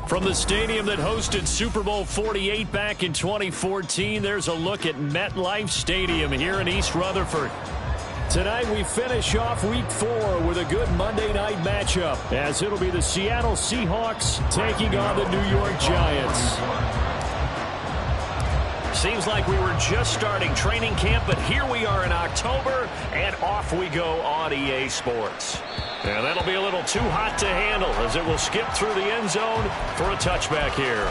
From the stadium that hosted Super Bowl 48 back in 2014, there's a look at MetLife Stadium here in East Rutherford. Tonight we finish off Week 4 with a good Monday night matchup, as it'll be the Seattle Seahawks taking on the New York Giants. Seems like we were just starting training camp, but here we are in October, and off we go on EA Sports. And that'll be a little too hot to handle, as it will skip through the end zone for a touchback here.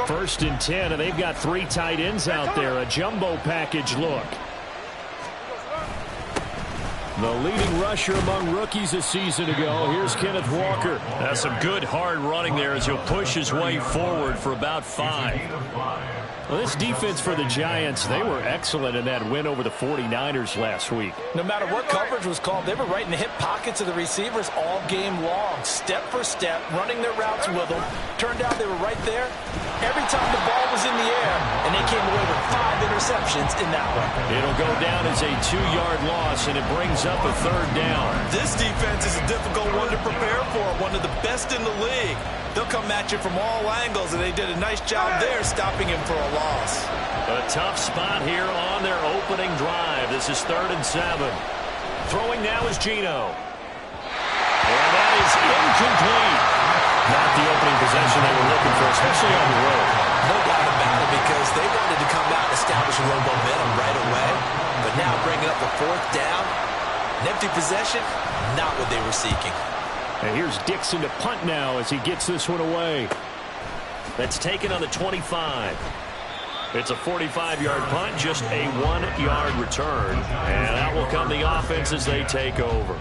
First and 10, and they've got 3 tight ends out there. A jumbo package look. The leading rusher among rookies a season ago. Here's Kenneth Walker. That's some good hard running there as he'll push his way forward for about 5. Well, this defense for the Giants, they were excellent in that win over the 49ers last week. No matter what coverage was called, they were right in the hip pockets of the receivers all game long, step for step, running their routes with them. Turned out they were right there every time the ball was in the air, and they came away with 5 interceptions in that one. It'll go down as a 2-yard loss, and it brings up a 3rd down. This defense is a difficult one to prepare for, one of the best in the league. They'll come at you from all angles, and they did a nice job there stopping him for a loss. A tough spot here on their opening drive. This is 3rd and 7. Throwing now is Geno. And that is incomplete. Not the opening possession they were looking for, especially on the road. No doubt about it, because they wanted to come out and establish a little momentum right away. But now bringing up a 4th down, an empty possession, not what they were seeking. And here's Dixon to punt now as he gets this one away. That's taken on the 25. It's a 45-yard punt, just a 1-yard return. And out will come the offense as they take over.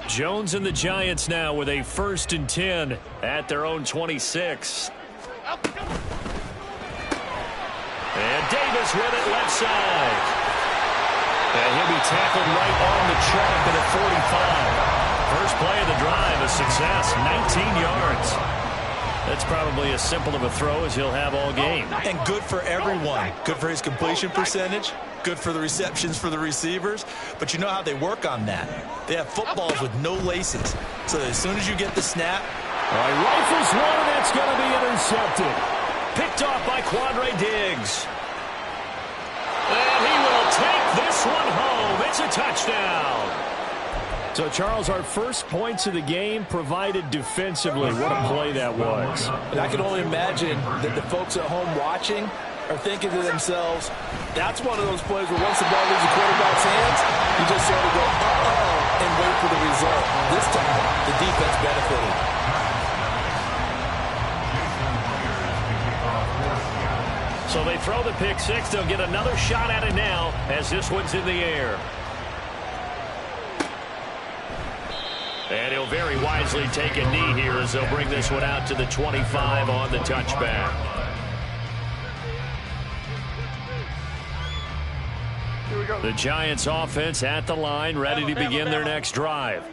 Jones and the Giants now with a 1st and 10 at their own 26. And Davis with it left side. And he'll be tackled right on the track at a 45. First play of the drive, a success, 19 yards. That's probably as simple of a throw as he'll have all game. And good for everyone. Good for his completion percentage. Good for the receptions for the receivers. But you know how they work on that. They have footballs with no laces. So as soon as you get the snap. All right, rifles one, and that's going to be intercepted. Picked off by Quandre Diggs. And he will take this one home. It's a touchdown. So, Charles, our first points of the game provided defensively. What a play that was. And I can only imagine that the folks at home watching are thinking to themselves, that's one of those plays where once the ball leaves the quarterback's hands, you just sort of go, uh-oh, and wait for the result. This time, the defense benefited. So they throw the pick 6. They'll get another shot at it now as this one's in the air. And he'll very wisely take a knee here as they'll bring this one out to the 25 on the touchback. The Giants offense at the line, ready to begin their next drive.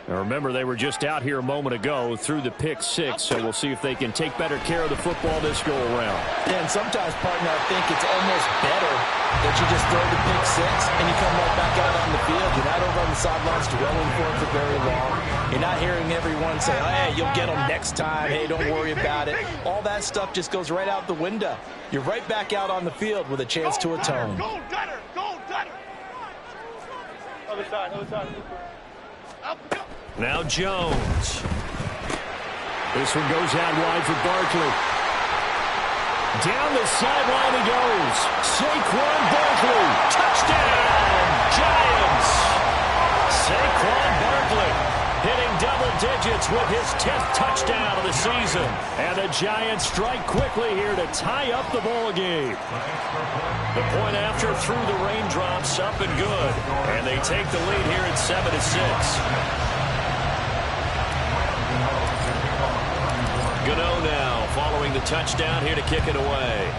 Now remember, they were just out here a moment ago through the pick 6, so we'll see if they can take better care of the football this go around. Yeah, and sometimes, partner, I think it's almost better that you just throw the pick 6 and you come right back out on the field. You're not over on the sidelines dwelling for it for very long. You're not hearing everyone say, hey, you'll get them next time. Hey, don't worry about it. All that stuff just goes right out the window. You're right back out on the field with a chance to atone. Go, Gunner! Go, Gunner! Other side, other side. Up, go. Now Jones. This one goes out wide for Barkley. Down the sideline he goes. Saquon Barkley. Touchdown, Giants. Saquon Barkley hitting double digits with his 10th touchdown of the season. And the Giants strike quickly here to tie up the ball game. The point after through the raindrops, up and good. And they take the lead here at 7-6. Gano now following the touchdown here to kick it away.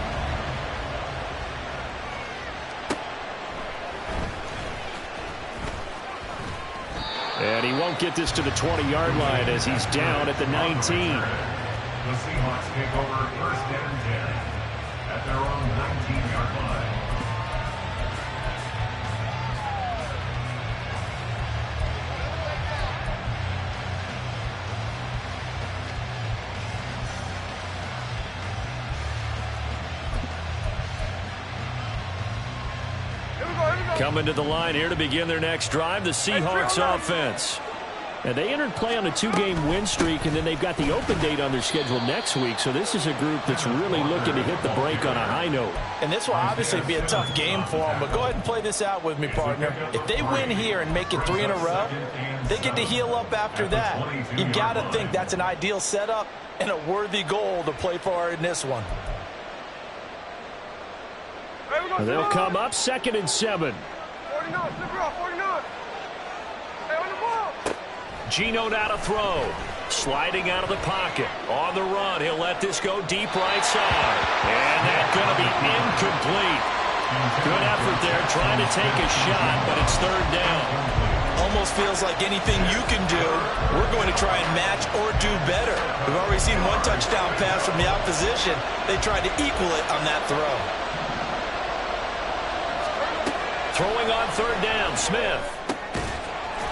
And he won't get this to the 20-yard line as he's down at the 19. The Seahawks take over first and 10 at their own 19-yard line. Coming to the line here to begin their next drive, the Seahawks offense. And they entered play on a 2-game win streak, and then they've got the open date on their schedule next week. So this is a group that's really looking to hit the break on a high note. And this will obviously be a tough game for them, but go ahead and play this out with me, partner. If they win here and make it 3 in a row, they get to heal up after that. You've got to think that's an ideal setup and a worthy goal to play for in this one. They'll come up 2nd and 7. 49, flip it off, 49. Hey, on the ball. Geno now to throw. Sliding out of the pocket. On the run, he'll let this go deep right side. And that's going to be incomplete. Good effort there, trying to take a shot, but it's 3rd down. Almost feels like anything you can do, we're going to try and match or do better. We've already seen 1 touchdown pass from the opposition. They tried to equal it on that throw. Throwing on 3rd down, Smith.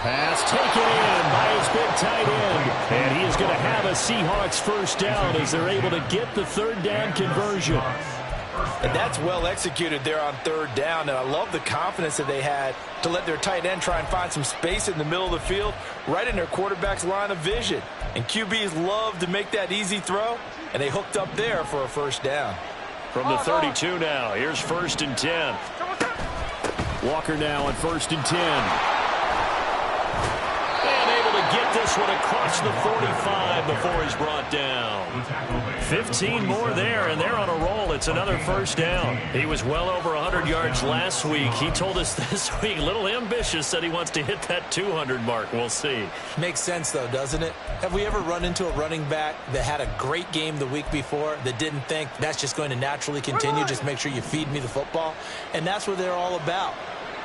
Pass taken in by his big tight end. And he is going to have a Seahawks first down as they're able to get the 3rd down conversion. And that's well executed there on 3rd down. And I love the confidence that they had to let their tight end try and find some space in the middle of the field, right in their quarterback's line of vision. And QBs love to make that easy throw, and they hooked up there for a first down. From the 32 now, here's 1st and 10. Walker now on 1st and 10. And able to get this one across the 45 before he's brought down. 15 more there, and they're on a roll. It's another first down. He was well over 100 yards last week. He told us this week, a little ambitious, said he wants to hit that 200 mark. We'll see. Makes sense, though, doesn't it? Have we ever run into a running back that had a great game the week before that didn't think that's just going to naturally continue? Just make sure you feed me the football. And that's what they're all about.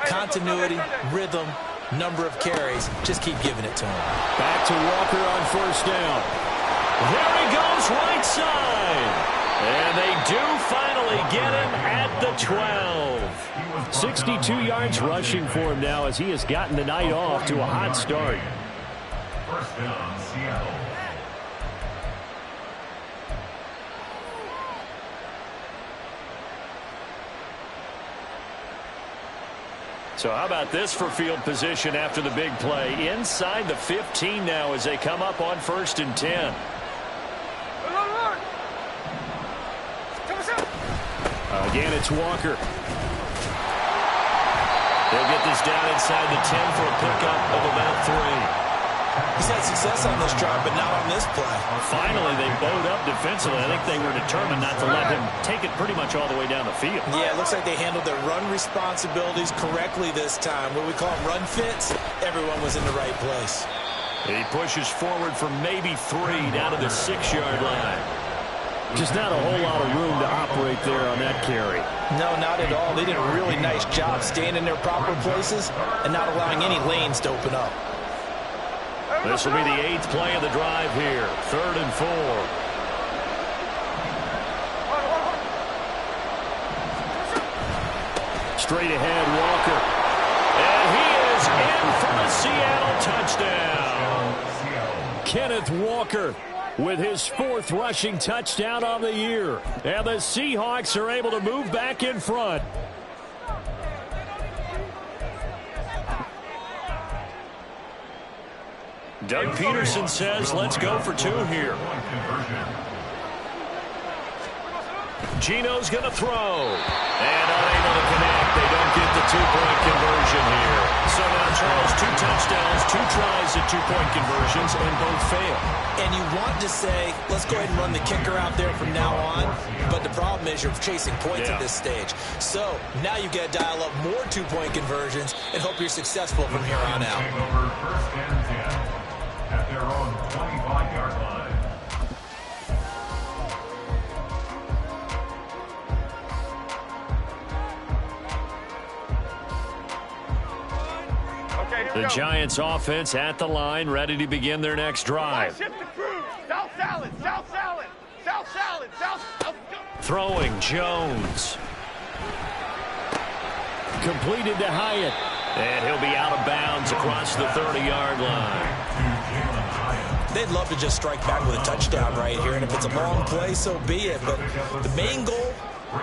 Continuity, rhythm, number of carries. Just keep giving it to him. Back to Walker on 1st down. There he goes, right side. And they do finally get him at the 12. 62 yards rushing for him now as he has gotten the night off to a hot start. First down, Seattle. So how about this for field position after the big play? Inside the 15 now as they come up on 1st and 10. Again, it's Walker. They'll get this down inside the 10 for a pickup of about 3. He's had success on this drive, but not on this play. Finally, they bowed up defensively. I think they were determined not to let him take it pretty much all the way down the field. Yeah, it looks like they handled their run responsibilities correctly this time. What we call them run fits, everyone was in the right place. He pushes forward for maybe 3 down to the 6-yard line. Just not a whole lot of room to operate there on that carry. No, not at all. They did a really nice job staying in their proper places and not allowing any lanes to open up. This will be the 8th play of the drive here. 3rd and 4. Straight ahead, Walker. And he is in for a Seattle touchdown. Kenneth Walker with his 4th rushing touchdown on the year. And the Seahawks are able to move back in front. Doug Peterson says, let's go for 2 here. Geno's going to throw. And unable to connect. They don't get the 2-point conversion here. So now, Charles, 2 touchdowns, 2 tries at 2-point conversions, and both fail. And you want to say, let's go ahead and run the kicker out there from now on. But the problem is you're chasing points at this stage. So now you've got to dial up more 2-point conversions and hope you're successful from here on out. First and 10 at their own 25-yard line. The Giants offense at the line, ready to begin their next drive. Shift the crew. South salad, south salad, south salad, south. Throwing Jones. Completed to Hyatt. And he'll be out of bounds across the 30-yard line. They'd love to just strike back with a touchdown right here, and if it's a long play, so be it. But the main goal,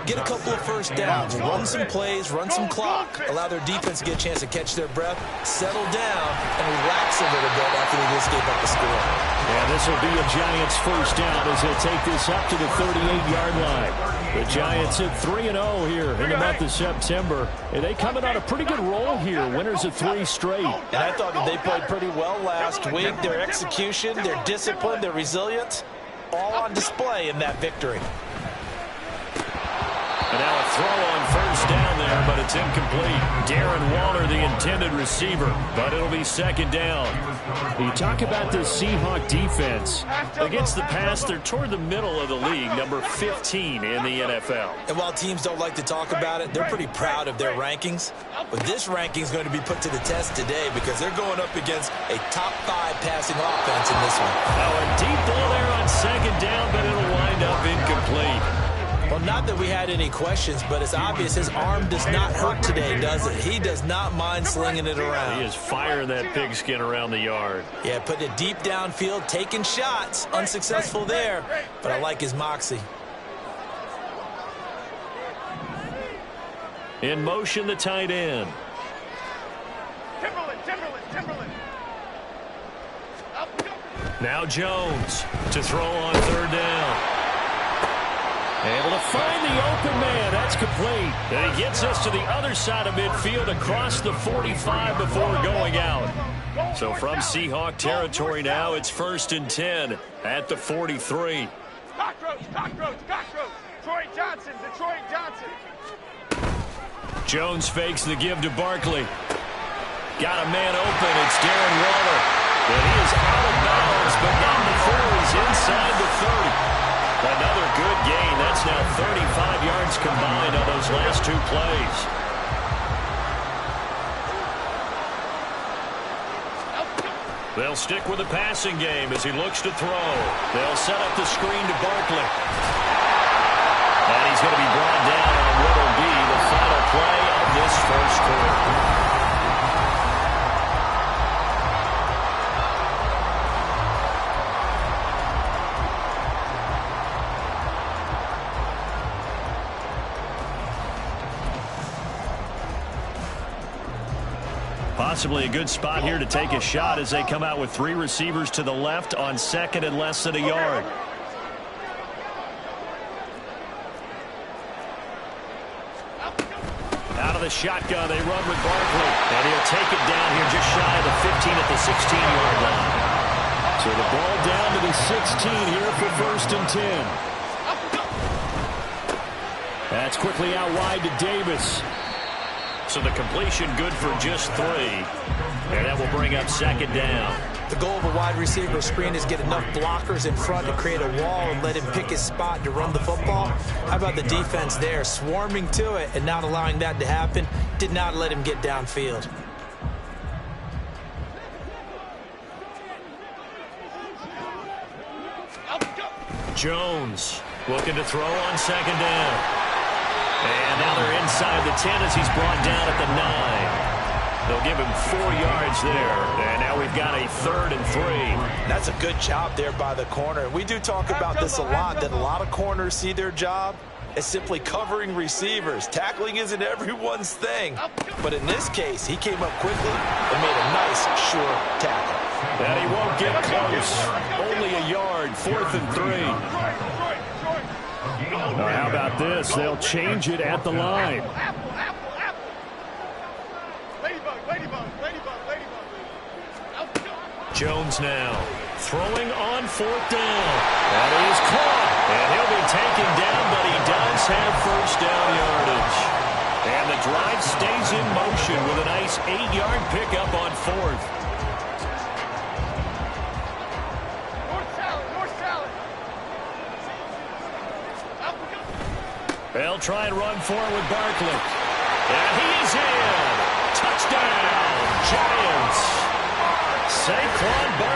get a couple of first downs, run some plays, run some clock, allow their defense to get a chance to catch their breath, settle down, and relax a little bit after they just gave up the score. And this will be a Giants first down as they take this up to the 38-yard line. The Giants at 3-0 here in the month of September. And they coming on a pretty good roll here. Winners of 3 straight. And I thought that they played pretty well last week. Their execution, their discipline, their resilience, all on display in that victory. And now a throw on first down there, but it's incomplete. Darren Waller, the intended receiver, but it'll be second down. You talk about this Seahawk defense. Against the pass, they're toward the middle of the league, number 15 in the NFL. And while teams don't like to talk about it, they're pretty proud of their rankings. But this ranking is going to be put to the test today because they're going up against a top 5 passing offense in this one. Now a deep ball there on second down, but it'll wind up incomplete. Well, not that we had any questions, but it's obvious his arm does not hurt today, does it? He does not mind slinging it around. He is firing that pigskin around the yard. Yeah, putting it deep downfield, taking shots. Unsuccessful there, but I like his moxie. In motion, the tight end. Timberland. Now Jones to throw on third down. Able to find the open man. That's complete. And he gets us to the other side of midfield across the 45 before going out. So from Seahawk territory now, it's 1st and 10 at the 43. Cockroach. Detroit Johnson. Jones fakes the give to Barkley. Got a man open. It's Darren Waller. And he is out of bounds, but not before he's inside the 30. Another good gain. That's now 35 yards combined on those last 2 plays. They'll stick with the passing game as he looks to throw. They'll set up the screen to Barkley. And he's going to be brought down on what will be the final play of this first quarter. Possibly a good spot here to take a shot as they come out with 3 receivers to the left on second and less than a yard. Out of the shotgun, they run with Barkley. And he'll take it down here just shy of the 15 at the 16-yard line. So the ball down to the 16 here for 1st and 10. That's quickly out wide to Davis. So the completion good for just 3. And that will bring up second down. The goal of a wide receiver screen is get enough blockers in front to create a wall and let him pick his spot to run the football. How about the defense there, swarming to it and not allowing that to happen? Did not let him get downfield. Jones looking to throw on second down. And now they're inside the 10 as he's brought down at the 9. They'll give him 4 yards there. And now we've got a 3rd and 3. That's a good job there by the corner. We do talk about this a lot, that a lot of corners see their job as simply covering receivers. Tackling isn't everyone's thing. But in this case, he came up quickly and made a nice, sure tackle. And he won't get close. Only a yard, 4th and 3. Now, how about this? They'll change it at the line. Jones now throwing on 4th down. That is caught. And he'll be taken down, but he does have first down yardage. And the drive stays in motion with a nice 8-yard pickup on 4th. They'll try and run forward with Barkley. And he is in. Touchdown, Giants.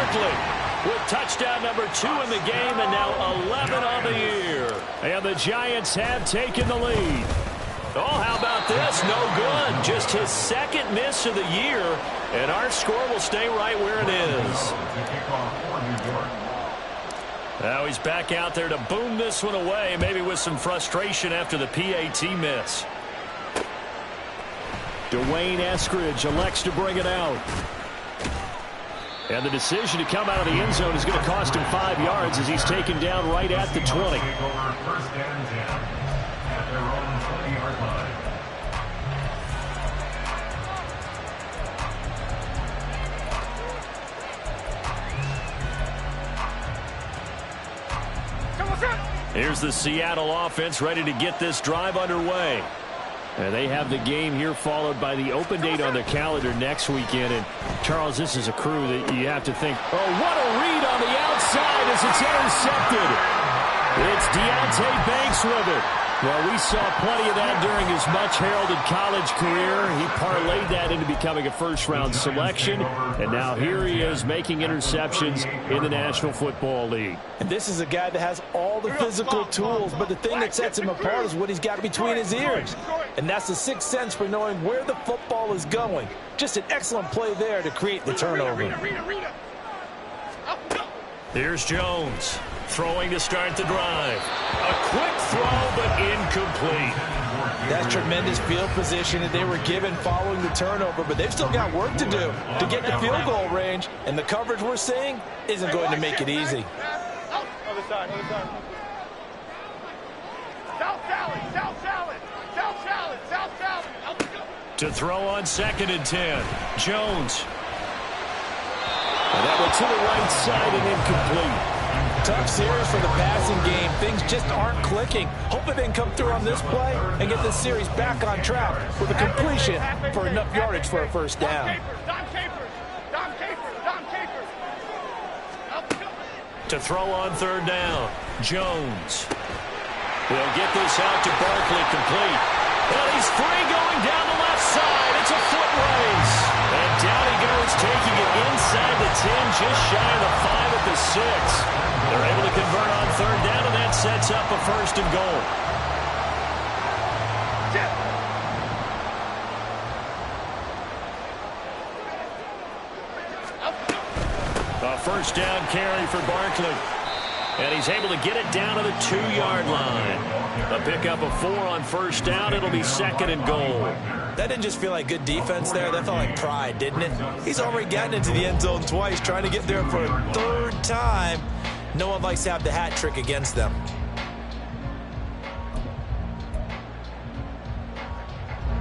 Barkley with touchdown number 2 in the game, and now 11 on the year. And the Giants have taken the lead. Oh, how about this? No good. Just his second miss of the year, and our score will stay right where it is. Now he's back out there to boom this one away, maybe with some frustration after the PAT miss. Dwayne Eskridge elects to bring it out. And the decision to come out of the end zone is going to cost him 5 yards as he's taken down right at the 20. Here's the Seattle offense ready to get this drive underway. And they have the game here followed by the open date on their calendar next weekend. And, Charles, this is a crew that you have to think, oh, what a read on the outside as it's intercepted. It's Deonte Banks with it. Well, we saw plenty of that during his much-heralded college career. He parlayed that into becoming a first-round selection. And now here he is making interceptions in the National Football League. And this is a guy that has all the physical tools, but the thing that sets him apart is what he's got between his ears. And that's the sixth sense for knowing where the football is going. Just an excellent play there to create the turnover. Here's Jones throwing to start the drive. A quick throw, but incomplete. That's tremendous field position that they were given following the turnover, but they've still got work to do to get the field goal range, and the coverage we're seeing isn't going to make it easy. Other side, other side. South salad, south salad, south salad, south salad. To throw on 2nd and 10. Jones. And that went to the right side and incomplete. Tough series for the passing game. Things just aren't clicking. Hoping they can come through on this play and get this series back on track with a completion for enough yardage for a first down. To throw on 3rd down. Jones. He'll get this out to Barkley complete. And he's free going down the left side. It's a foot race. And down he goes, taking it inside the 10, just shy of the 5 at the 6. They're able to convert on 3rd down, and that sets up a 1st and goal. A 1st down carry for Barkley. And he's able to get it down to the 2-yard line. A pickup of 4 on 1st down. It'll be 2nd and goal. That didn't just feel like good defense there. That felt like pride, didn't it? He's already gotten into the end zone twice, trying to get there for a 3rd time. No one likes to have the hat trick against them.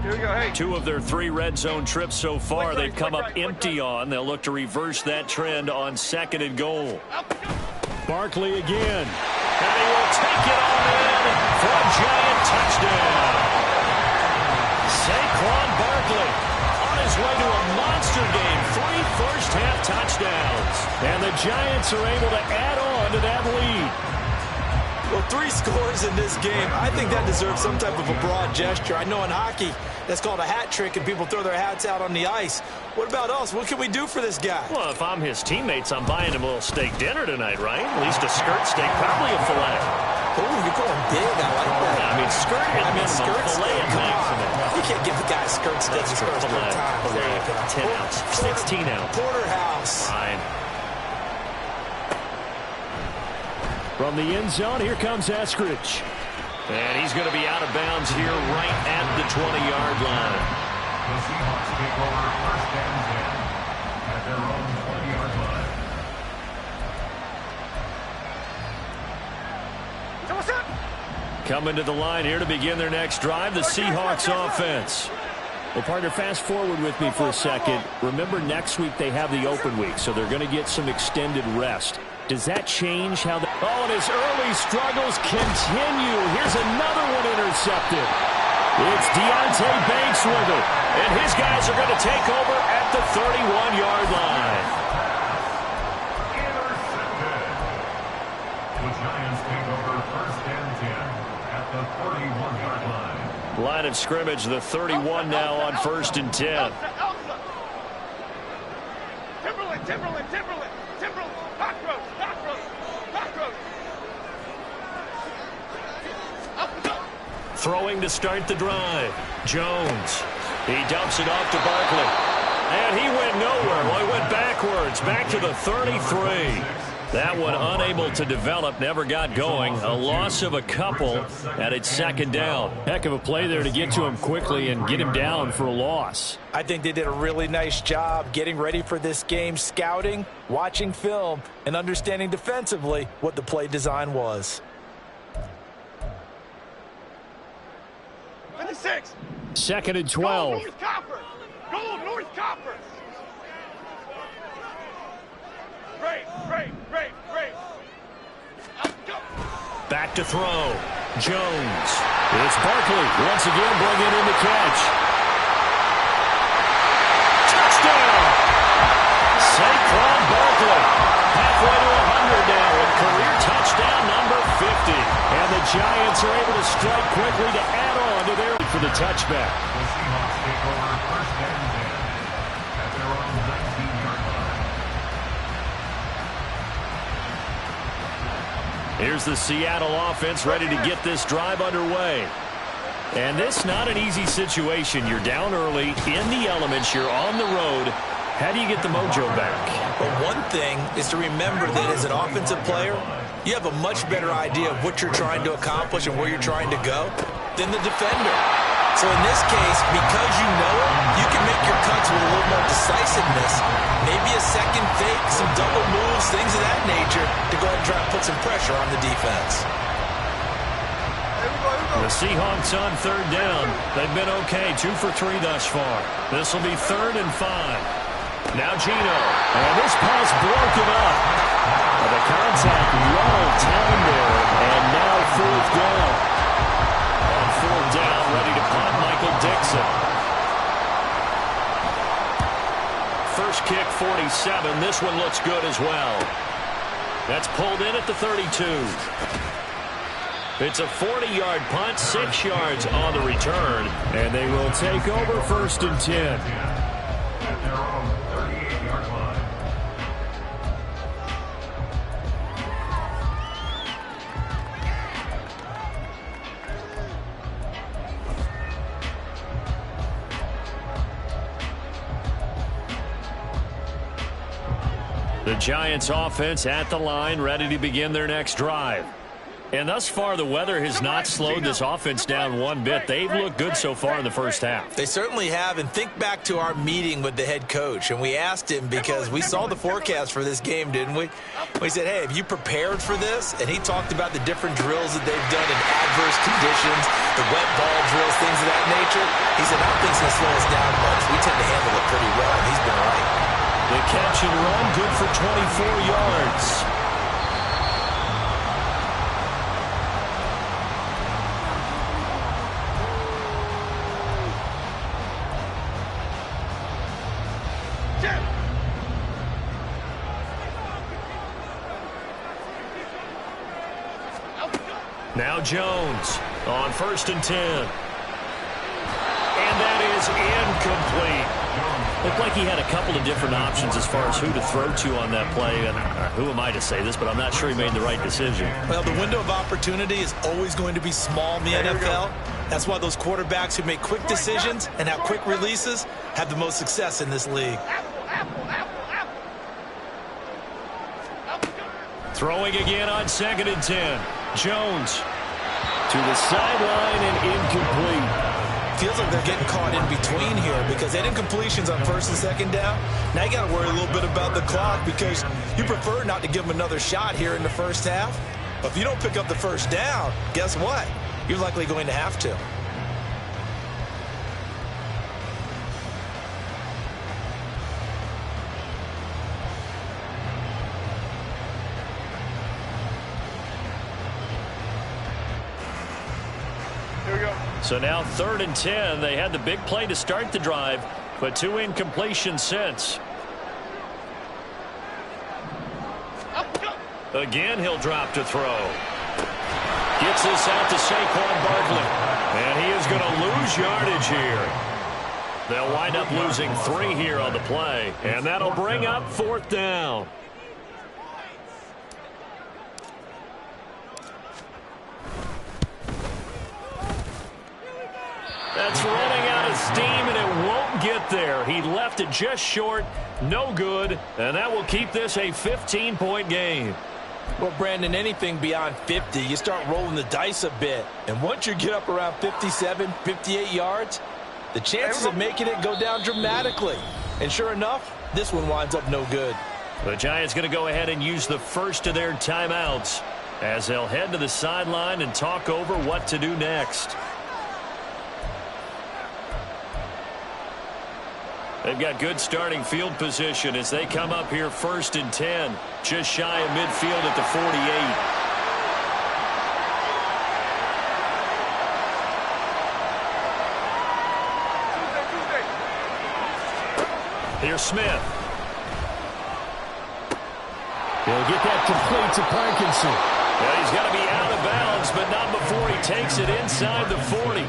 Here we go, hey. 2 of their 3 red zone trips so far they've come up empty on. They'll look to reverse that trend on 2nd and goal. Barkley again. And he will take it on in for a giant touchdown. Saquon Barkley on his way to a monster game. 3 first-half touchdowns. And the Giants are able to add on to that lead. Well, 3 scores in this game. I think that deserves some type of a broad gesture. I know in hockey, that's called a hat trick, and people throw their hats out on the ice. What about us? What can we do for this guy? Well, if I'm his teammates, I'm buying him a little steak dinner tonight, right? At least a skirt steak, probably a filet. Oh, you're going big. I like that. I mean, skirt at minimum, skirt filet at maximum. You can't give the guy a skirt steak. That's true. Filet, 10 ounce, 16 ounce. Porterhouse. Fine. From the end zone, here comes Eskridge. And he's going to be out of bounds here right at the 20-yard line. The Seahawks take over 1st and 10 at their own 20-yard line. So what's up? Coming to the line here to begin their next drive, the Seahawks offense. Well, partner, fast forward with me for a second. Remember, next week they have the open week, so they're going to get some extended rest. Does that change how the... Oh, and his early struggles continue. Here's another one intercepted. It's Deonte Banks with it. And his guys are going to take over at the 31-yard line. Intercepted. The Giants take over 1st and 10 at the 31-yard line. Line of scrimmage, the 31 now on 1st and 10. Timberland, Timberland, Timberland. Timberland, cockroach, cockroach, cockroach. Throwing to start the drive. Jones. He dumps it off to Barkley. And he went nowhere. Well, he went backwards. Back to the 33. That one unable to develop, never got going. A loss of a couple, and it's second down. Heck of a play there to get to him quickly and get him down for a loss. I think they did a really nice job getting ready for this game, scouting, watching film, and understanding defensively what the play design was. 56. Second and Go 12. North Copper. Go North Copper. Great. Back to throw. Jones. It's Barkley once again bringing in the catch. Touchdown! Saquon Barkley. Halfway to 100 now with career touchdown number 50. And the Giants are able to strike quickly to add on to their for the touchback. The Seahawks take over first and 10 at their own 19-yard line. Here's the Seattle offense ready to get this drive underway. And this not an easy situation. You're down early, in the elements, you're on the road. How do you get the mojo back? Well, one thing is to remember that as an offensive player, you have a much better idea of what you're trying to accomplish and where you're trying to go than the defender. So in this case, because you know it, you can make your cuts with a little more decisiveness. Maybe a second fake, some double moves, things of that nature to go ahead and try and put some pressure on the defense. The Seahawks on third down. They've been okay, 2 for 3 thus far. This will be 3rd and 5. Now Gino, and this pass broken up. The contact well timed there, and now 4th down. On 4th down, ready to punt, Michael Dixon. First kick, 47. This one looks good as well. That's pulled in at the 32. It's a 40-yard punt, 6 yards on the return, and they will take over 1st and 10. At their own 38-yard line. The Giants offense at the line, ready to begin their next drive. And thus far, the weather has not slowed this offense down one bit. They've looked good so far in the first half. They certainly have, and think back to our meeting with the head coach, and we asked him because we saw the forecast for this game, didn't we? We said, hey, have you prepared for this? And he talked about the different drills that they've done in adverse conditions, the wet ball drills, things of that nature. He said, nothing's going to slow us down much. We tend to handle it pretty well, and he's been right. The catch and run, good for 24 yards. Now Jones on 1st and 10. And that is incomplete. Looked like he had a couple of different options as far as who to throw to on that play. And who am I to say this, but I'm not sure he made the right decision. Well, the window of opportunity is always going to be small in the NFL. That's why those quarterbacks who make quick decisions and have quick releases have the most success in this league. Throwing again on 2nd and 10. Jones to the sideline and incomplete. Feels like they're getting caught in between here because they had incompletions on 1st and 2nd down. Now you got to worry a little bit about the clock because you prefer not to give them another shot here in the first half. But if you don't pick up the 1st down, guess what? You're likely going to have to. So now 3rd and 10. They had the big play to start the drive, but 2 incompletions since. Again, he'll drop to throw. Gets this out to Saquon Barkley. And he is going to lose yardage here. They'll wind up losing 3 here on the play. And that'll bring up 4th down. steam, and it won't get there. He left it just short, no good, and that will keep this a 15-point game. Well, Brandon, anything beyond 50, you start rolling the dice a bit. And once you get up around 57, 58 yards, the chances of making it go down dramatically. And sure enough, this one winds up no good. The Giants going to go ahead and use the first of their timeouts as they'll head to the sideline and talk over what to do next. They've got good starting field position as they come up here 1st and 10, just shy of midfield at the 48. Here's Smith. He'll get that complete to Parkinson. Yeah, he's got to be out of bounds, but not before he takes it inside the 40.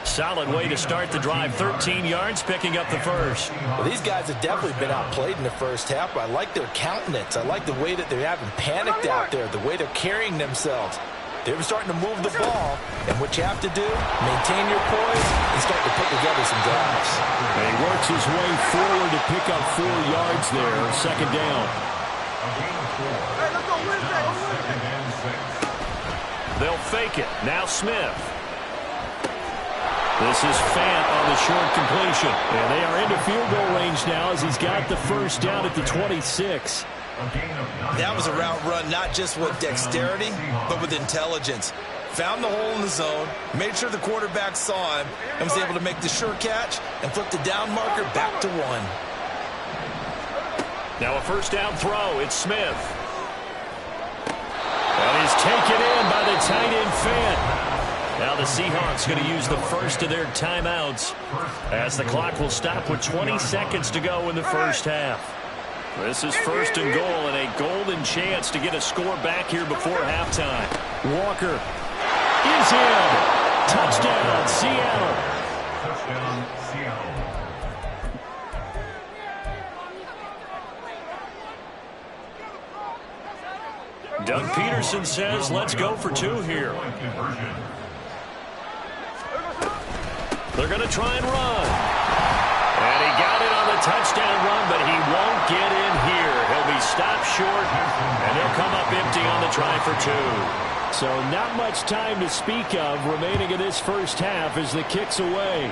Solid way to start the drive. 13 yards, picking up the first. Well, these guys have definitely been outplayed in the first half, but I like their countenance. I like the way that they haven't panicked out there, the way they're carrying themselves. They're starting to move the ball, and what you have to do, maintain your poise and start to put together some drives. And he works his way forward to pick up 4 yards there, 2nd down. They'll fake it. Now Smith. This is Fant on the short completion. And they are into field goal range now as he's got the first down at the 26. That was a route run not just with dexterity, but with intelligence. Found the hole in the zone, made sure the quarterback saw him, and was able to make the sure catch and flip the down marker back to 1. Now a first down throw. It's Smith. And he's taken in by the tight end Fant. Now the Seahawks going to use the first of their timeouts as the clock will stop with 20 seconds to go in the first half. This is 1st and goal and a golden chance to get a score back here before halftime. Walker is in. Touchdown, Seattle. Touchdown, Seattle. Doug Peterson says, let's go for 2 here. They're going to try and run. And he got it on the touchdown run, but he won't get in here. He'll be stopped short, and he'll come up empty on the try for 2. So not much time to speak of remaining in this first half as the kick's away.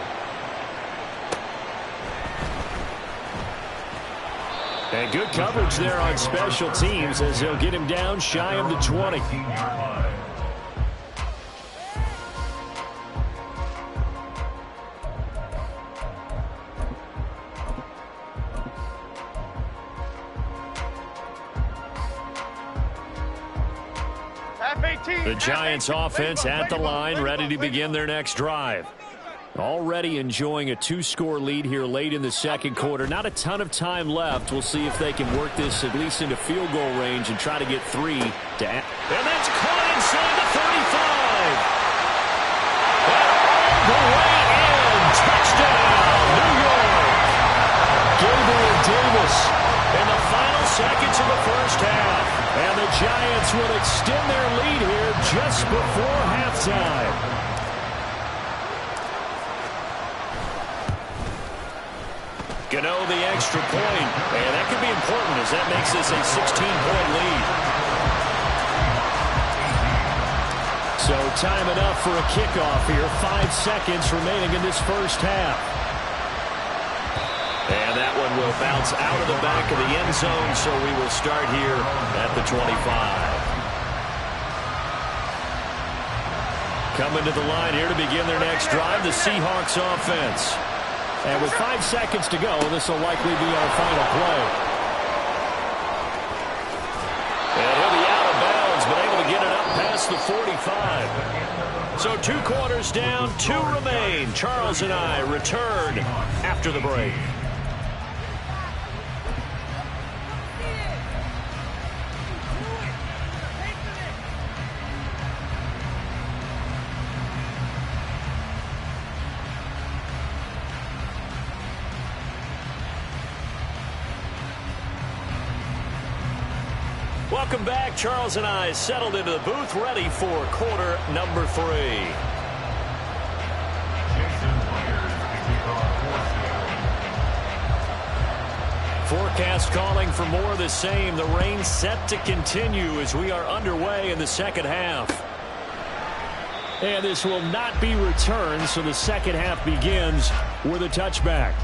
And good coverage there on special teams as they'll get him down shy of the 20. The Giants offense at the line, ready to begin their next drive. Already enjoying a 2-score lead here late in the second quarter. Not a ton of time left. We'll see if they can work this at least into field goal range and try to get 3 to add. And that's caught inside the 35. And all the way in. Touchdown, New York. Gabriel Davis. In the final seconds of the first half. And the Giants will extend their lead here just before halftime. Gano the extra point, and that could be important as that makes this a 16-point lead. So time enough for a kickoff here. 5 seconds remaining in this first half. And that one will bounce out of the back of the end zone, so we will start here at the 25. Coming to the line here to begin their next drive, the Seahawks offense. And with 5 seconds to go, this will likely be our final play. And he'll be out of bounds, but able to get it up past the 45. So 2 quarters down, 2 remain. Charles and I return after the break. Welcome back. Charles and I settled into the booth, ready for quarter number 3. Jason Myers to kick off Forecast calling for more of the same. The rain set to continue as we are underway in the second half. And this will not be returned, so the second half begins with a touchback.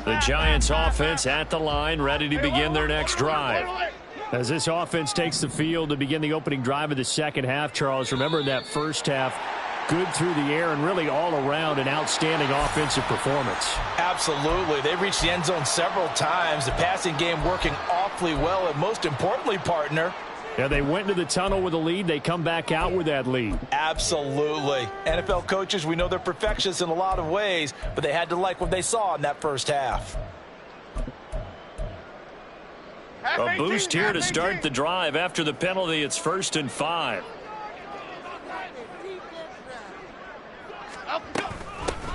The Giants offense at the line, ready to begin their next drive. As this offense takes the field to begin the opening drive of the second half, Charles, remember that first half, good through the air and really all around an outstanding offensive performance. Absolutely. They reached the end zone several times. The passing game working awfully well, and most importantly, partner, yeah, they went into the tunnel with a lead. They come back out with that lead. Absolutely. NFL coaches, we know they're perfectionists in a lot of ways, but they had to like what they saw in that first half. A boost here to start the drive. After the penalty, it's 1st and 5.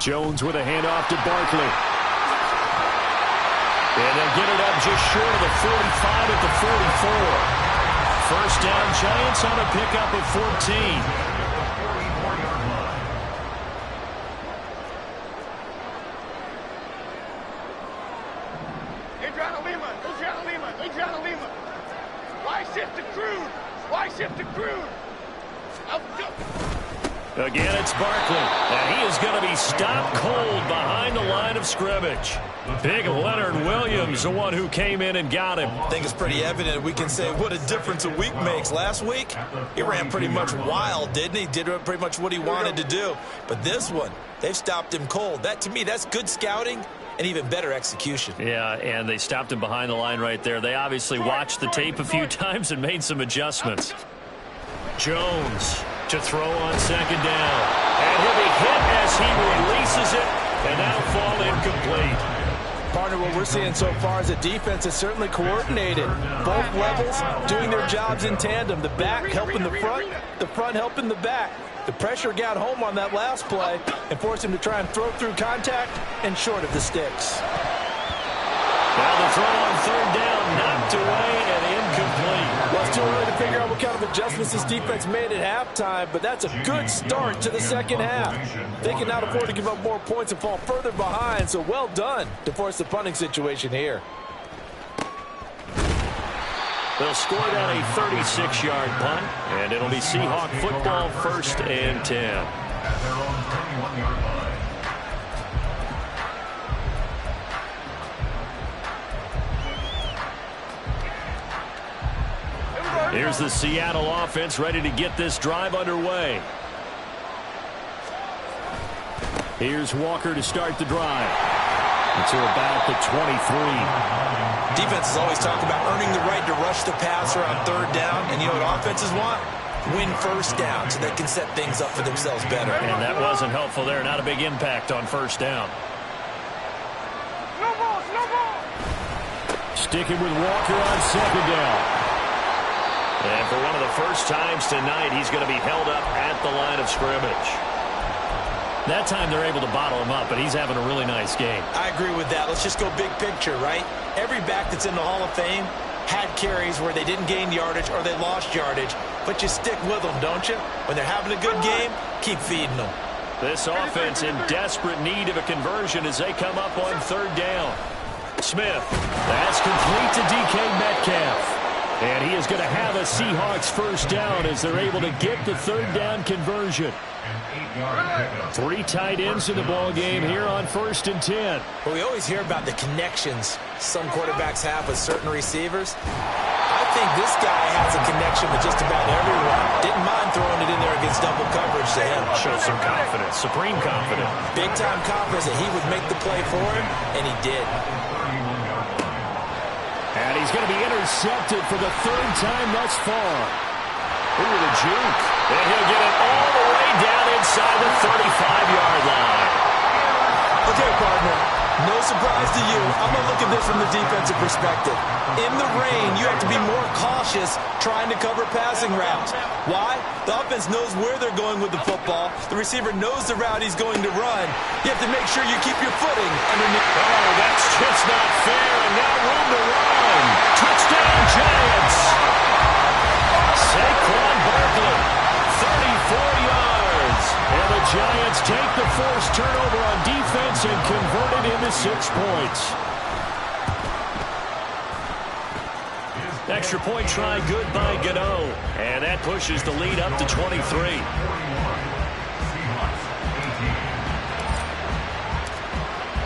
Jones with a handoff to Barkley. And they'll get it up just short of the 45 at the 44. First down, Giants on a pickup of 14. Adriana Lima. Why shift to Crude? Why shift to Crude? Again, it's Barkley, and he is going to be stopped cold behind the line of scrimmage. Big Leonard Williams, the one who came in and got him. I think it's pretty evident. We can say what a difference a week makes. Last week, he ran pretty much wild, didn't he? Did pretty much what he wanted to do. But this one, they've stopped him cold. That, to me, that's good scouting and even better execution. Yeah, and they stopped him behind the line right there. They obviously watched the tape a few times and made some adjustments. Jones to throw on second down. And he'll be hit as he releases it, and that'll fall incomplete. Partner, what we're seeing so far is the defense is certainly coordinated. Both levels doing their jobs in tandem. The back helping the front helping the back. The pressure got home on that last play and forced him to try and throw through contact and short of the sticks. Now the throw on third down, knocked away and incomplete. Well, it's too early to figure out what kind of adjustments this defense made at halftime, but that's a good start to the second half. They cannot afford to give up more points and fall further behind, so well done to force the punting situation here. They'll score down a 36-yard punt, and it'll be Seahawk football, 1st and 10. At their own 31-yard line. Here's the Seattle offense ready to get this drive underway. Here's Walker to start the drive. It's about the 23. Defenses always talk about earning the right to rush the passer on third down, and you know what offenses want? Win first down so they can set things up for themselves better. And that wasn't helpful there. Not a big impact on first down. No ball. Sticking with Walker on second down. And for one of the first times tonight, he's going to be held up at the line of scrimmage. That time they're able to bottle him up, but he's having a really nice game. I agree with that. Let's just go big picture, right? Every back that's in the Hall of Fame had carries where they didn't gain yardage or they lost yardage, but you stick with them, don't you? When they're having a good game, keep feeding them. This offense in desperate need of a conversion as they come up on third down. Smith, that's complete to DK Metcalf. And he is going to have a Seahawks first down as they're able to get the third down conversion. 3 tight ends in the ball game here on 1st and 10. Well, we always hear about the connections some quarterbacks have with certain receivers. I think this guy has a connection with just about everyone. Didn't mind throwing it in there against double coverage to him. Shows some confidence, supreme confidence. Big-time confidence that he would make the play for him, and he did. And he's going to be intercepted for the 3rd time thus far. Ooh, the juke. And he'll get it all the way down inside the 35-yard line. Okay, partner, No surprise to you. I'm going to look at this from the defensive perspective. In the rain, you have to be more cautious trying to cover passing routes. Why? The offense knows where they're going with the football. The receiver knows the route he's going to run. You have to make sure you keep your footing underneath. Oh, that's just not fair, and now room to run. Touchdown, Giants. Saquon Barkley, 34 yards. And the Giants take the forced turnover on defense and convert it into 6 points. Extra point try, good by Gano. And that pushes the lead up to 23.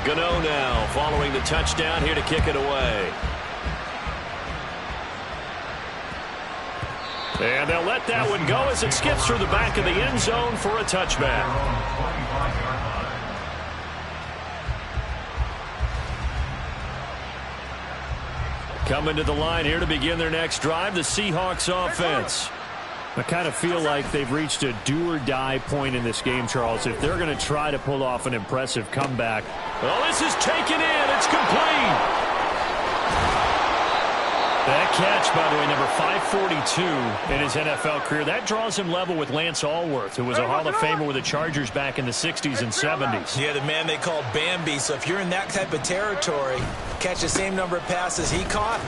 Gano now following the touchdown here to kick it away. And they'll let that one go as it skips through the back of the end zone for a touchback. Coming to the line here to begin their next drive, the Seahawks offense. I kind of feel like they've reached a do-or-die point in this game, Charles. If they're going to try to pull off an impressive comeback. Well, this is taken in. It's complete. That catch, by the way, number 542 in his NFL career. That draws him level with Lance Allworth, who was a Hall of Famer with the Chargers back in the 60s and 70s. Yeah, the man they called Bambi. So if you're in that type of territory, catch the same number of passes he caught,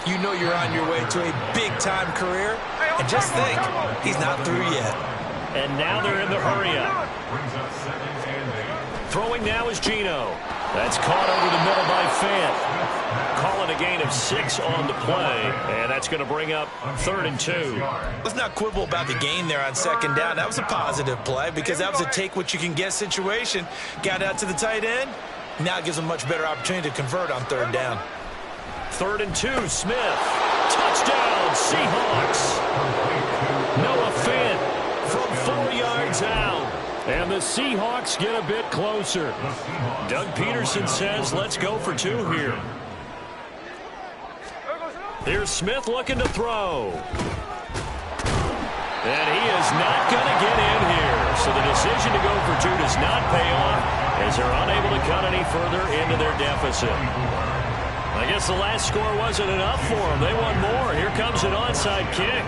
you know you're on your way to a big-time career. And just think, he's not through yet. And now they're in the hurry-up. Throwing now is Geno. That's caught over the middle by Fant. Calling a gain of 6 on the play, and that's going to bring up 3rd and 2. Let's not quibble about the gain there on 2nd down. That was a positive play because that was a take-what-you-can-get situation. Got out to the tight end. Now it gives them much better opportunity to convert on 3rd down. 3rd and 2, Smith. Touchdown, Seahawks. Noah Fant from 4 yards out. And the Seahawks get a bit closer. Doug Peterson says, let's go for 2 here. Here's Smith looking to throw. And he is not going to get in here. So the decision to go for 2 does not pay off as they're unable to cut any further into their deficit. I guess the last score wasn't enough for them. They want more. Here comes an onside kick.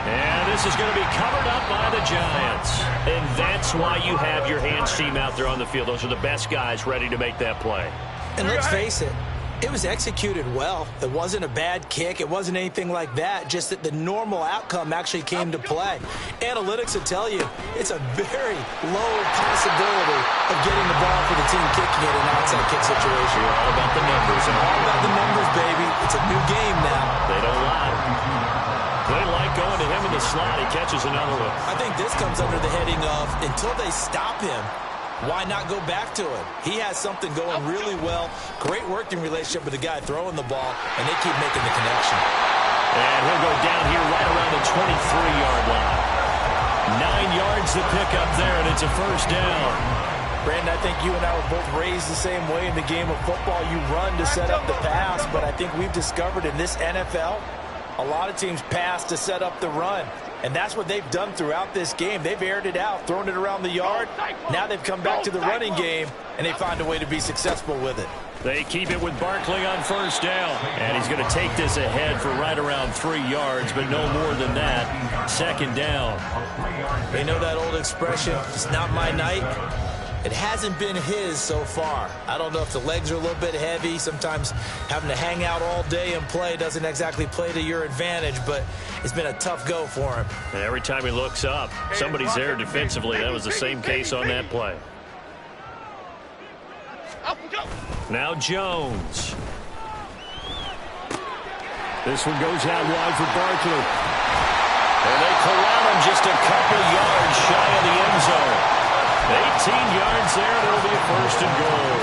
And this is going to be covered up by the Giants. And that's why you have your hands team out there on the field. Those are the best guys ready to make that play. And let's face it, it was executed well. It wasn't a bad kick. It wasn't anything like that. Just that the normal outcome actually came to play. Analytics will tell you it's a very low possibility of getting the ball for the team kicking it in an outside kick situation. You're all about the numbers. All about the numbers, baby. It's a new game now. They don't lie. They like going to him in the slot. He catches another one. I think this comes under the heading of until they stop him, why not go back to it? He has something going really well. Great working relationship with the guy throwing the ball, and they keep making the connection. And he'll go down here right around the 23-yard line. 9 yards to pick up there, and it's a 1st down. Brandon, I think you and I were both raised the same way in the game of football. You run to set up the pass, but I think we've discovered in this NFL, a lot of teams pass to set up the run. And that's what they've done throughout this game. They've aired it out, thrown it around the yard. Now they've come back to the running game, and they find a way to be successful with it. They keep it with Barkley on 1st down. And he's going to take this ahead for right around 3 yards, but no more than that. 2nd down. They know that old expression, it's not my night. It hasn't been his so far. I don't know if the legs are a little bit heavy. Sometimes having to hang out all day and play doesn't exactly play to your advantage, but it's been a tough go for him. And every time he looks up, somebody's there defensively. That was the same case on that play. Now Jones. This one goes out wide for Barkley. And they corral him just a couple yards shy of the end zone. 18 yards there, and it'll be a 1st and goal.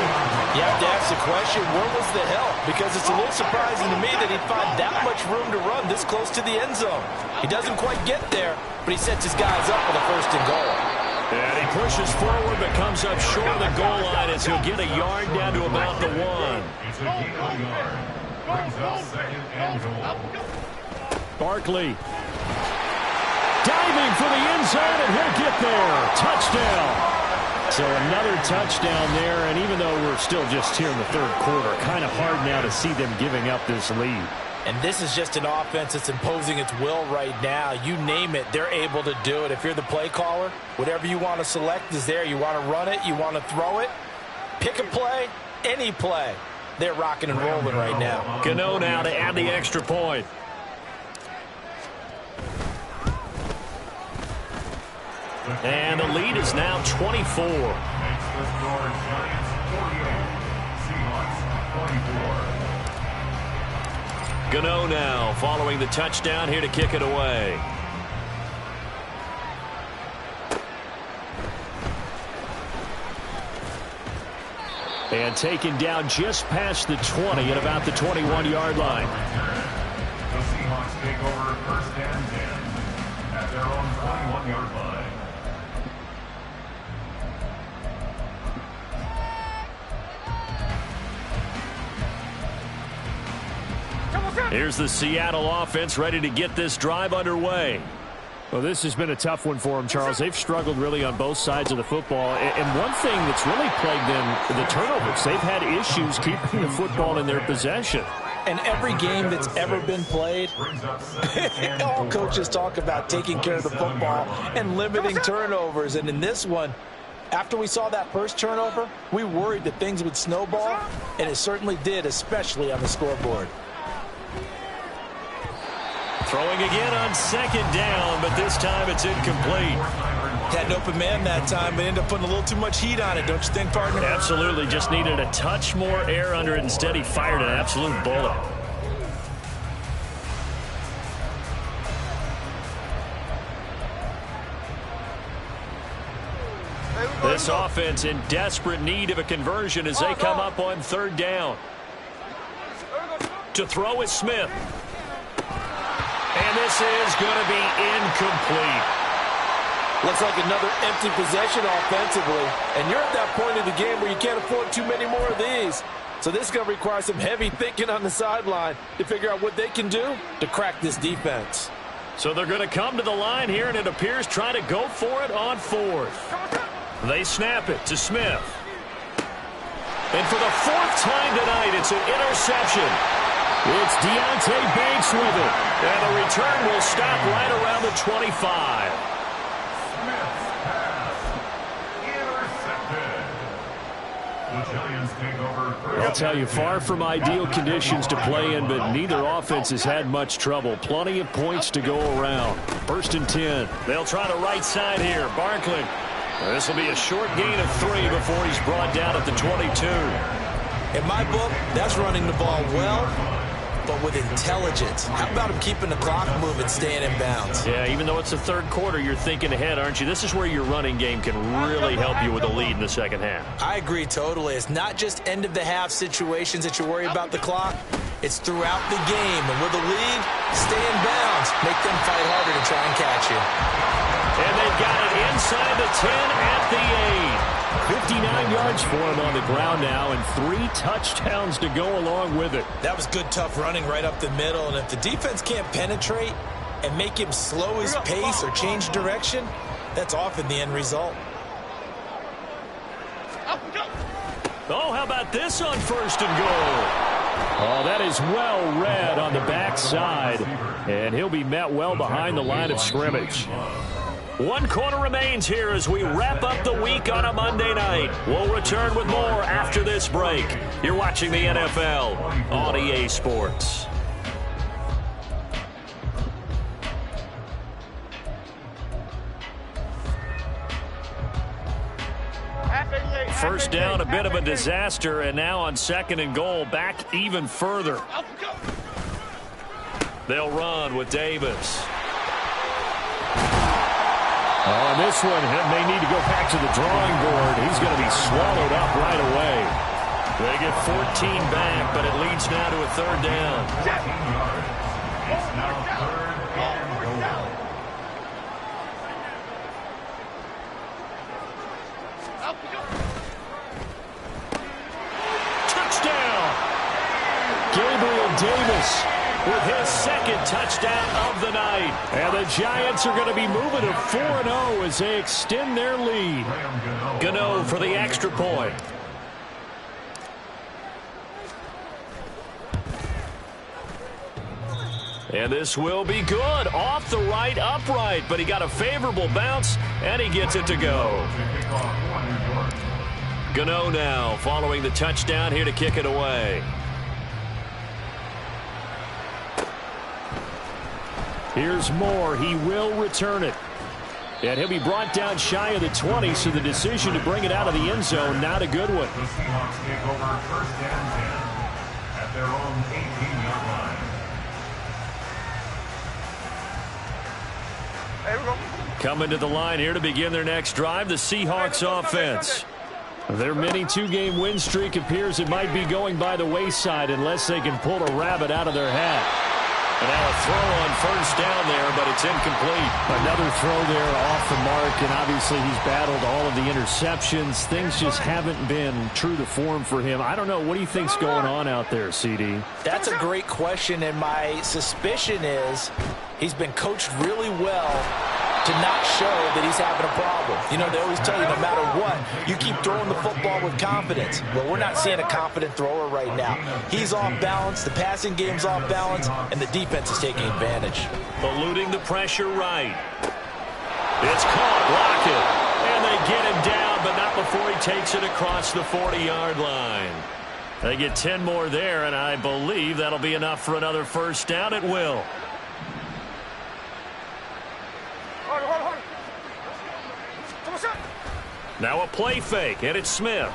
You have to ask the question, where was the help? Because it's a little surprising to me that he'd find that much room to run this close to the end zone. He doesn't quite get there, but he sets his guys up with a 1st and goal. And he pushes forward, but comes up short of the goal line as he'll get a yard down to about the 1. It's a gain of a yard. Brings up 2nd and goal. Barkley. Diving for the end zone, and he'll get there. Touchdown. So another touchdown there, and even though we're still just here in the third quarter, kind of hard now to see them giving up this lead. And this is just an offense that's imposing its will right now. You name it, they're able to do it. If you're the play caller, whatever you want to select is there. You want to run it, you want to throw it, pick a play, any play. They're rocking and rolling right now. Gano now to add the extra point. And the lead is now 24. Makes the score Giants 48, Seahawks 24. Gano now following the touchdown here to kick it away. And taken down just past the 20 at about the 21-yard line. The Seahawks take over first and 10 at their own 21-yard line. Here's the Seattle offense ready to get this drive underway. Well, this has been a tough one for them, Charles. They've struggled really on both sides of the football. And one thing that's really plagued them, the turnovers. They've had issues keeping the football in their possession. And every game that's ever been played, all coaches talk about taking care of the football and limiting turnovers. And in this one, after we saw that first turnover, we worried that things would snowball, and it certainly did, especially on the scoreboard. Throwing again on second down, but this time it's incomplete. Had an open man that time, but ended up putting a little too much heat on it, don't you think, partner? Absolutely. Just needed a touch more air under it. Instead, he fired an absolute bullet. This offense in desperate need of a conversion as they come up on third down. To throw is Smith. And this is going to be incomplete. Looks like another empty possession offensively. And you're at that point of the game where you can't afford too many more of these. So this is going to require some heavy thinking on the sideline to figure out what they can do to crack this defense. So they're going to come to the line here, and it appears trying to go for it on fourth. They snap it to Smith. And for the fourth time tonight, it's an interception. It's Deontay Banks with it. And the return will stop right around the 25. Smith's pass intercepted. The Giants take over first. I'll tell you, far from ideal conditions to play in, but neither offense has had much trouble. Plenty of points to go around. First and 10. They'll try the right side here. Barkley. This will be a short gain of 3 before he's brought down at the 22. In my book, that's running the ball well, but with intelligence. How about him keeping the clock moving, staying in bounds? Yeah, even though it's the third quarter, you're thinking ahead, aren't you? This is where your running game can really help you with a lead in the second half. I agree totally. It's not just end-of-the-half situations that you worry about the clock. It's throughout the game. And with a lead, stay in bounds. Make them fight harder to try and catch you. And they've got it inside the 10 at the 8. 59 yards for him on the ground now, and 3 touchdowns to go along with it. That was good, tough running right up the middle. And if the defense can't penetrate and make him slow his pace or change direction, that's often the end result. Oh, how about this on first and goal? Oh, that is well read on the backside, and he'll be met well behind the line of scrimmage. 1 quarter remains here as we wrap up the week on a Monday night. We'll return with more after this break. You're watching the NFL on EA Sports. First down, a bit of a disaster, and now on second and goal, back even further. They'll run with Davis. On this one, they need to go back to the drawing board. He's going to be swallowed up right away. They get 14 back, but it leads now to a third down. It's now third and goal. Touchdown! Gabriel Davis with his second touchdown of the night. And the Giants are going to be moving to 4-0 as they extend their lead. Gano for the extra point. And this will be good. Off the right upright, but he got a favorable bounce, and he gets it to go. Gano now following the touchdown here to kick it away. Here's Moore. He will return it. And he'll be brought down shy of the 20, so the decision to bring it out of the end zone, not a good one. The Seahawks take over first and 10 at their own 18-yard line. Coming to the line here to begin their next drive, the Seahawks offense. Their mini two-game win streak appears it might be going by the wayside unless they can pull a rabbit out of their hat. And now a throw on first down there, but it's incomplete. Another throw there off the mark, and obviously he's battled all of the interceptions. Things just haven't been true to form for him. I don't know. What do you think's going on out there, CD? That's a great question, and my suspicion is he's been coached really well to not show that he's having a problem. You know, they always tell you no matter what, you keep throwing the football with confidence. Well, we're not seeing a confident thrower right now. He's off balance, the passing game's off balance, and the defense is taking advantage. Eluding the pressure right. It's caught, Lockett. And they get him down, but not before he takes it across the 40-yard line. They get 10 more there, and I believe that'll be enough for another first down. It will. Now a play fake, and it's Smith.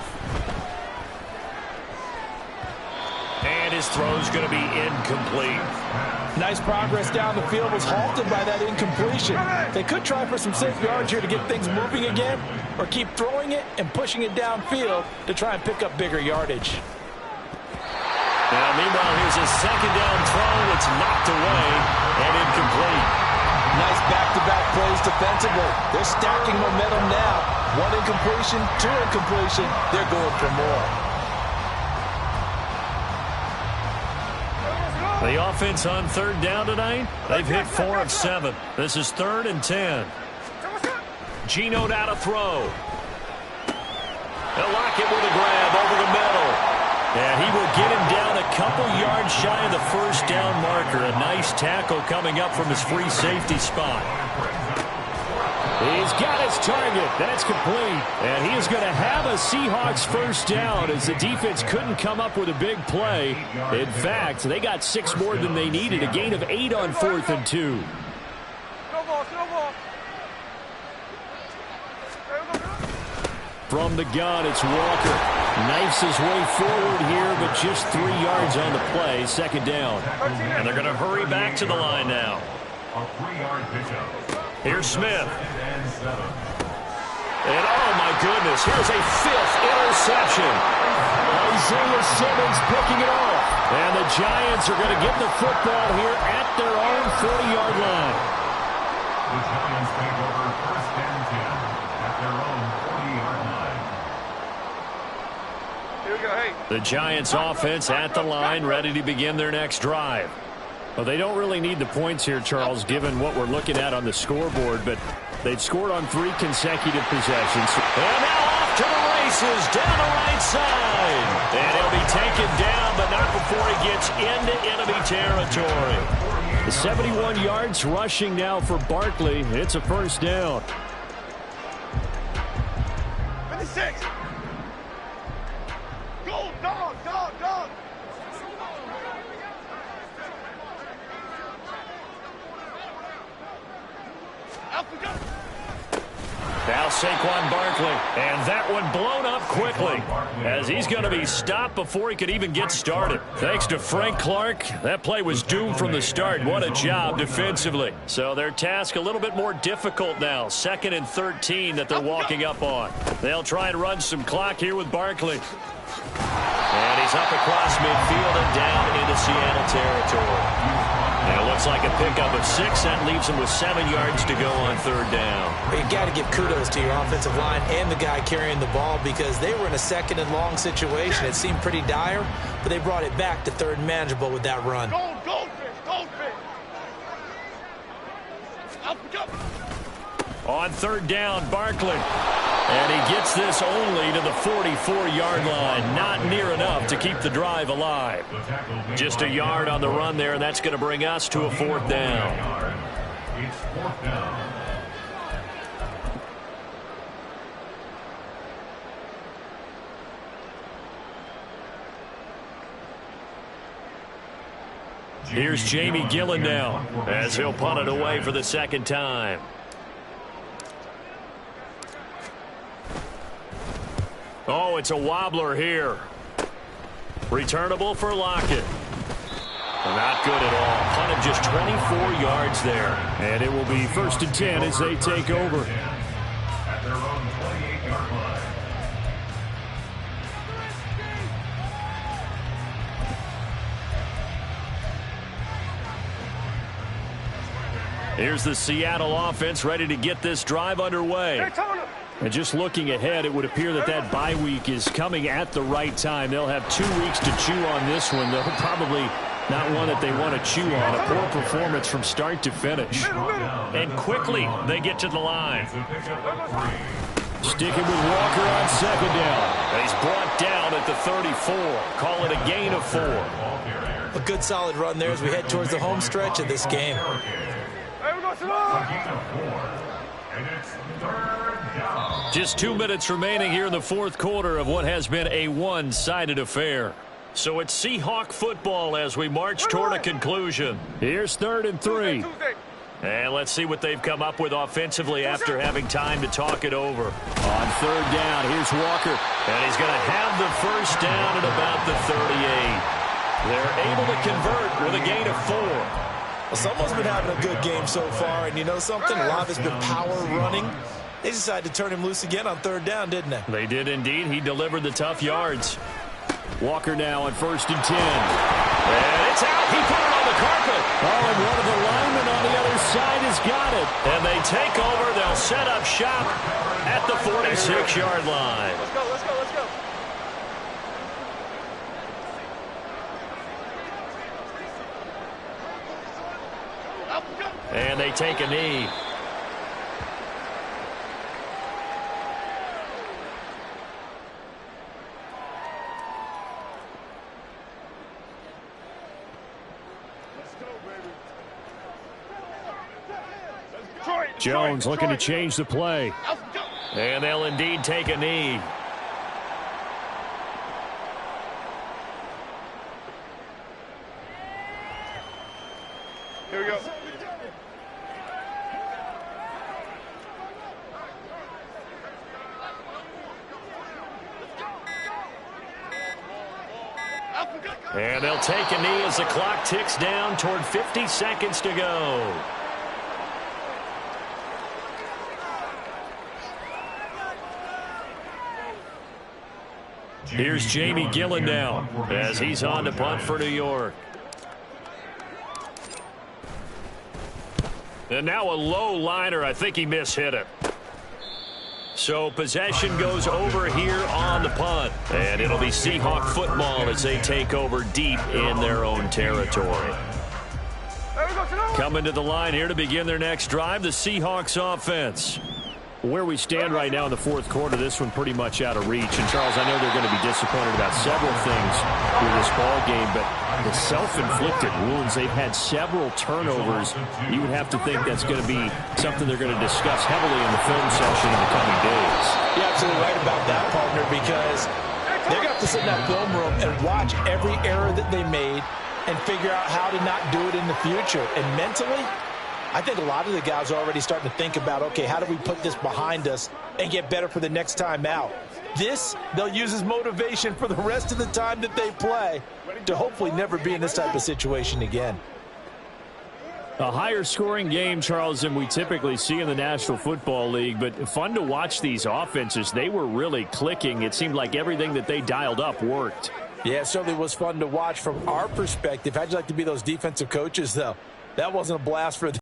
And his throw's going to be incomplete. Nice progress down the field, was halted by that incompletion. They could try for some safe yards here to get things moving again, or keep throwing it and pushing it downfield to try and pick up bigger yardage. Now, meanwhile, here's a second down throw. It's knocked away and incomplete. Nice back-to-back plays defensively. They're stacking momentum now. One incompletion, two incompletion. They're going for more. The offense on third down tonight, they've hit 4 of 7. This is 3rd and 10. Geno now to throw. They'll lock it with a grab over the middle. And he will get him down a couple yards shy of the first down marker. A nice tackle coming up from his free safety spot. He's got his target. That's complete. And he is going to have a Seahawks first down as the defense couldn't come up with a big play. In fact, they got 6 more than they needed. A gain of 8 on 4th and 2. From the gun, it's Walker. Knifes his way forward here, but just 3 yards on the play. Second down. And they're going to hurry back to the line now. A 3-yard pickup. Here's Smith. And oh my goodness, here's a 5th interception. Isaiah Simmons picking it off. And the Giants are going to get the football here at their own 40-yard line. The Giants take over first and 10 at their own 40-yard line. Here we go, hey. The Giants offense at the line, ready to begin their next drive. Well, they don't really need the points here, Charles, given what we're looking at on the scoreboard, but they've scored on 3 consecutive possessions. And now off to the races, down the right side. And he'll be taken down, but not before he gets into enemy territory. The 71 yards rushing now for Barkley. It's a first down. 56. Go, dog, dog, dog. Now Saquon Barkley, and that one blown up quickly as he's going to be stopped before he could even get started. Thanks to Frank Clark, that play was doomed from the start. What a job defensively. So their task a little bit more difficult now. 2nd and 13 that they're walking up on. They'll try and run some clock here with Barkley. And he's up across midfield and down into Seattle territory. And it looks like a pickup of 6. That leaves him with 7 yards to go on third down. You got to give kudos to your offensive line and the guy carrying the ball because they were in a 2nd and long situation. It seemed pretty dire, but they brought it back to 3rd and manageable with that run. Goldfish, goldfish. On third down, Barkley. And he gets this only to the 44-yard line. Not near enough to keep the drive alive. Just a yard on the run there, and that's going to bring us to a fourth down. It's fourth down. Here's Jamie Gillen now as he'll punt it away for the second time. Oh, it's a wobbler here. Returnable for Lockett. Not good at all. Punted just 24 yards there. And it will be 1st and 10 as they take over. At their own 28-yard line. Here's the Seattle offense ready to get this drive underway. And just looking ahead, it would appear that that bye week is coming at the right time. They'll have 2 weeks to chew on this one, though probably not one that they want to chew on. A poor performance from start to finish. And quickly, they get to the line. Sticking with Walker on second down. And he's brought down at the 34. Call it a gain of 4. A good solid run there as we head towards the home stretch of this game. Just 2 minutes remaining here in the fourth quarter of what has been a one-sided affair. So it's Seahawk football as we march toward a conclusion. Here's 3rd and 3. And let's see what they've come up with offensively after having time to talk it over. On 3rd down, here's Walker. And he's going to have the first down at about the 38. They're able to convert with a gain of 4. Well, someone's been having a good game so far, and you know something? A lot of it's been power running. They decided to turn him loose again on 3rd down, didn't they? They did indeed. He delivered the tough yards. Walker now on 1st and 10. And it's out. He put it on the carpet. Oh, and one of the linemen on the other side has got it. And they take over. They'll set up shop at the 46-yard line. Let's go, let's go, let's go. And they take a knee. Jones looking to change the play. And they'll indeed take a knee. Here we go. And they'll take a knee as the clock ticks down toward 50 seconds to go. Here's Jamie Gillen now as he's on to punt for New York. And now a low liner. I think he mishit it. So possession goes over here on the punt. And it'll be Seahawk football as they take over deep in their own territory. Coming to the line here to begin their next drive, the Seahawks offense. Where we stand right now in the fourth quarter, this one pretty much out of reach. And, Charles, I know they're going to be disappointed about several things through this ball game, but the self-inflicted wounds, they've had several turnovers. You would have to think that's going to be something they're going to discuss heavily in the film session in the coming days. You're absolutely right about that, partner, because they're going to have to sit in that film room and watch every error that they made and figure out how to not do it in the future. And mentally, I think a lot of the guys are already starting to think about, okay, how do we put this behind us and get better for the next time out? This, they'll use as motivation for the rest of the time that they play to hopefully never be in this type of situation again. A higher scoring game, Charles, than we typically see in the National Football League, but fun to watch these offenses. They were really clicking. It seemed like everything that they dialed up worked. Yeah, it certainly was fun to watch from our perspective. How'd you like to be those defensive coaches, though? That wasn't a blast for them.